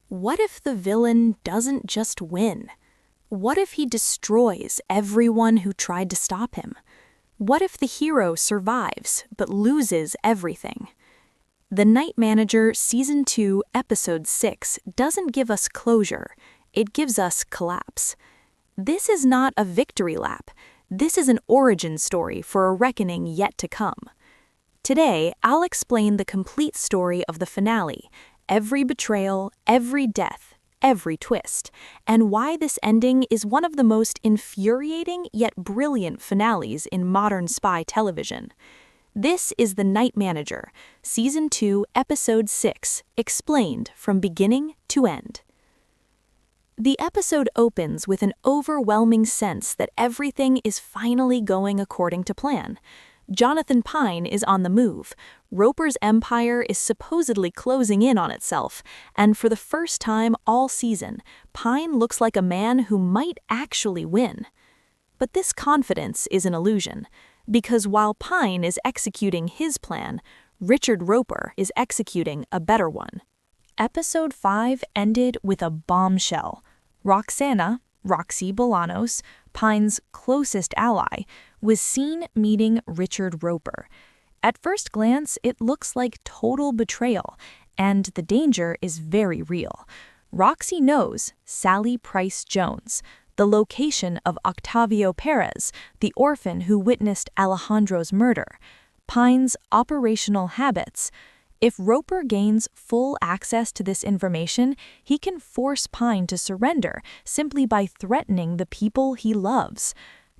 What if the villain doesn't just win? What if he destroys everyone who tried to stop him? What if the hero survives but loses everything? The Night Manager Season 2, Episode 6 doesn't give us closure, it gives us collapse. This is not a victory lap. This is an origin story for a reckoning yet to come. Today, I'll explain the complete story of the finale, every betrayal, every death, every twist, and why this ending is one of the most infuriating yet brilliant finales in modern spy television. This is The Night Manager, Season 2, Episode 6, explained from beginning to end. The episode opens with an overwhelming sense that everything is finally going according to plan. Jonathan Pine is on the move, Roper's empire is supposedly closing in on itself, and for the first time all season, Pine looks like a man who might actually win. But this confidence is an illusion, because while Pine is executing his plan, Richard Roper is executing a better one. Episode 5 ended with a bombshell. Roxana Bolanos, Pine's closest ally, was seen meeting Richard Roper. At first glance, it looks like total betrayal, and the danger is very real. Roxy knows Sally Price Jones, the location of Octavio Perez, the orphan who witnessed Alejandro's murder, Pine's operational habits. If Roper gains full access to this information, he can force Pine to surrender simply by threatening the people he loves.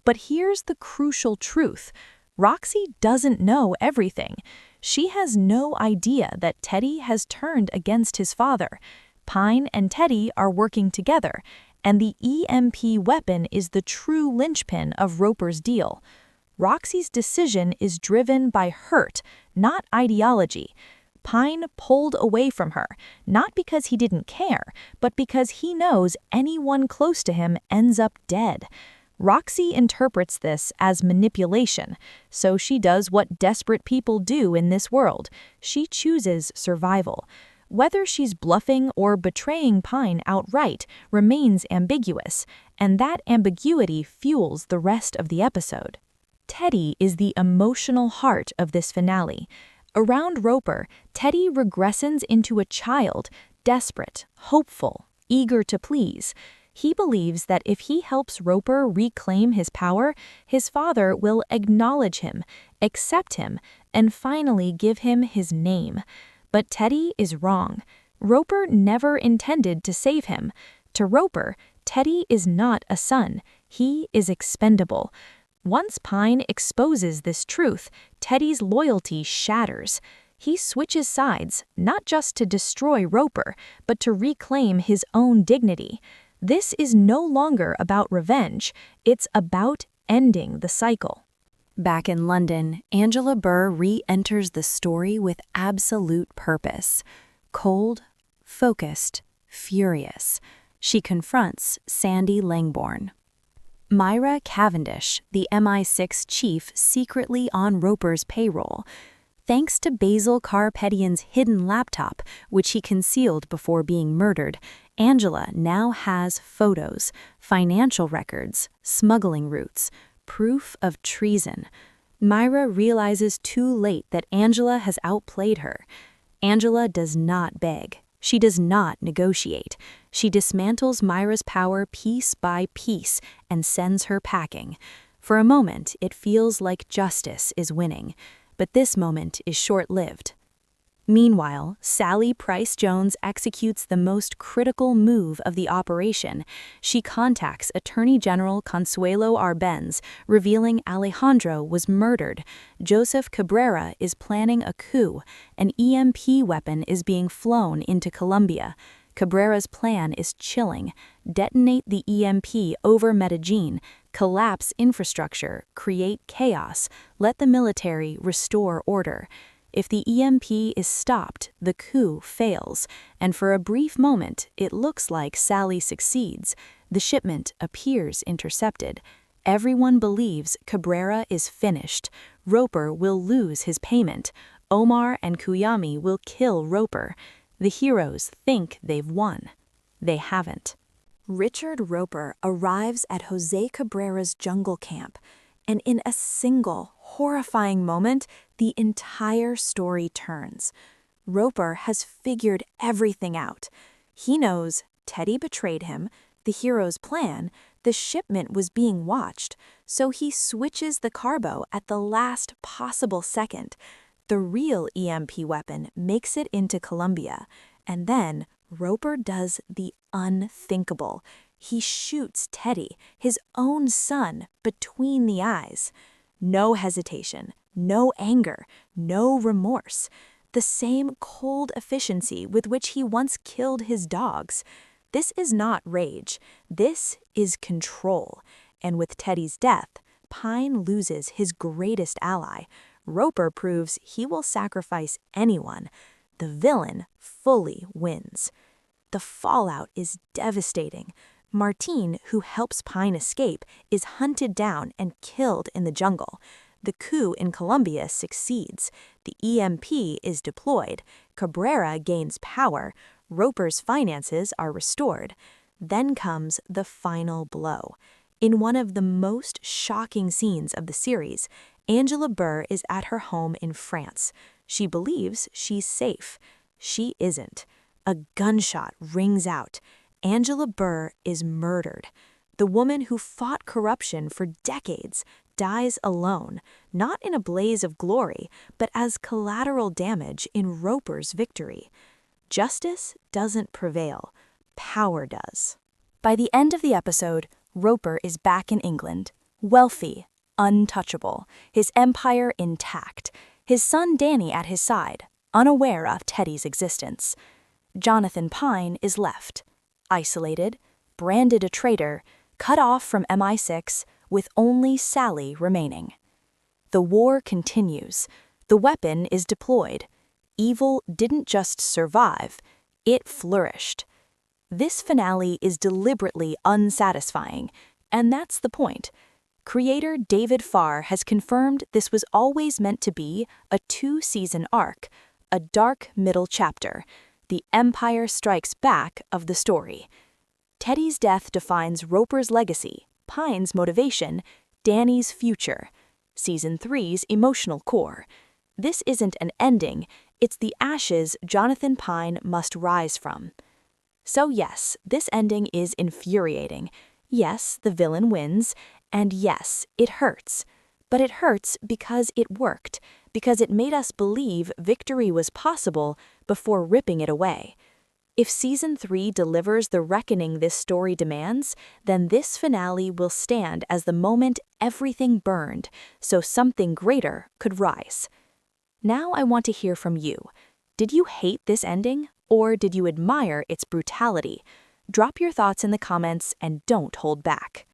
But here's the crucial truth. Roxy doesn't know everything. She has no idea that Teddy has turned against his father. Pine and Teddy are working together, and the EMP weapon is the true linchpin of Roper's deal. Roxy's decision is driven by hurt, not ideology. Pine pulled away from her, not because he didn't care, but because he knows anyone close to him ends up dead. Roxy interprets this as manipulation, so she does what desperate people do in this world. She chooses survival. Whether she's bluffing or betraying Pine outright remains ambiguous, and that ambiguity fuels the rest of the episode. Teddy is the emotional heart of this finale. Around Roper, Teddy regresses into a child, desperate, hopeful, eager to please. He believes that if he helps Roper reclaim his power, his father will acknowledge him, accept him, and finally give him his name. But Teddy is wrong. Roper never intended to save him. To Roper, Teddy is not a son. He is expendable. Once Pine exposes this truth, Teddy's loyalty shatters. He switches sides, not just to destroy Roper, but to reclaim his own dignity. This is no longer about revenge, it's about ending the cycle. Back in London, Angela Burr re-enters the story with absolute purpose. Cold, focused, furious. She confronts Sandy Langborn. Myra Cavendish, the MI6 chief secretly on Roper's payroll. Thanks to Basil Carpetion's hidden laptop, which he concealed before being murdered, Angela now has photos, financial records, smuggling routes, proof of treason. Myra realizes too late that Angela has outplayed her. Angela does not beg. She does not negotiate. She dismantles Myra's power piece by piece and sends her packing. For a moment, it feels like justice is winning, but this moment is short-lived. Meanwhile, Sally Price Jones executes the most critical move of the operation. She contacts Attorney General Consuelo Arbenz, revealing Alejandro was murdered. Joseph Cabrera is planning a coup. An EMP weapon is being flown into Colombia. Cabrera's plan is chilling. Detonate the EMP over Medellin, collapse infrastructure, create chaos, let the military restore order. If the EMP is stopped, the coup fails, and for a brief moment, it looks like Sally succeeds. The shipment appears intercepted. Everyone believes Cabrera is finished. Roper will lose his payment. Omar and Kuyami will kill Roper. The heroes think they've won. They haven't. Richard Roper arrives at Jose Cabrera's jungle camp, and in a single, horrifying moment, the entire story turns. Roper has figured everything out. He knows Teddy betrayed him, the hero's plan, the shipment was being watched, so he switches the carbo at the last possible second. The real EMP weapon makes it into Colombia, and then Roper does the unthinkable. He shoots Teddy, his own son, between the eyes. No hesitation, no anger, no remorse. The same cold efficiency with which he once killed his dogs. This is not rage. This is control. And with Teddy's death, Pine loses his greatest ally. Roper proves he will sacrifice anyone. The villain fully wins. The fallout is devastating. Martine, who helps Pine escape, is hunted down and killed in the jungle. The coup in Colombia succeeds. The EMP is deployed. Cabrera gains power. Roper's finances are restored. Then comes the final blow. In one of the most shocking scenes of the series, Angela Burr is at her home in France. She believes she's safe. She isn't. A gunshot rings out. Angela Burr is murdered. The woman who fought corruption for decades dies alone, not in a blaze of glory, but as collateral damage in Roper's victory. Justice doesn't prevail. Power does. By the end of the episode, Roper is back in England, wealthy, untouchable, his empire intact, his son Danny at his side, unaware of Teddy's existence. Jonathan Pine is left, isolated, branded a traitor, cut off from MI6, with only Sally remaining. The war continues. The weapon is deployed. Evil didn't just survive, it flourished. This finale is deliberately unsatisfying, and that's the point. Creator David Farr has confirmed this was always meant to be a 2-season arc, a dark middle chapter, the Empire Strikes Back of the story. Teddy's death defines Roper's legacy, Pine's motivation, Danny's future, Season 3's emotional core. This isn't an ending, it's the ashes Jonathan Pine must rise from. So yes, this ending is infuriating. Yes, the villain wins, and yes, it hurts. But it hurts because it worked, because it made us believe victory was possible before ripping it away. If Season 3 delivers the reckoning this story demands, then this finale will stand as the moment everything burned, so something greater could rise. Now I want to hear from you. Did you hate this ending, or did you admire its brutality? Drop your thoughts in the comments and don't hold back.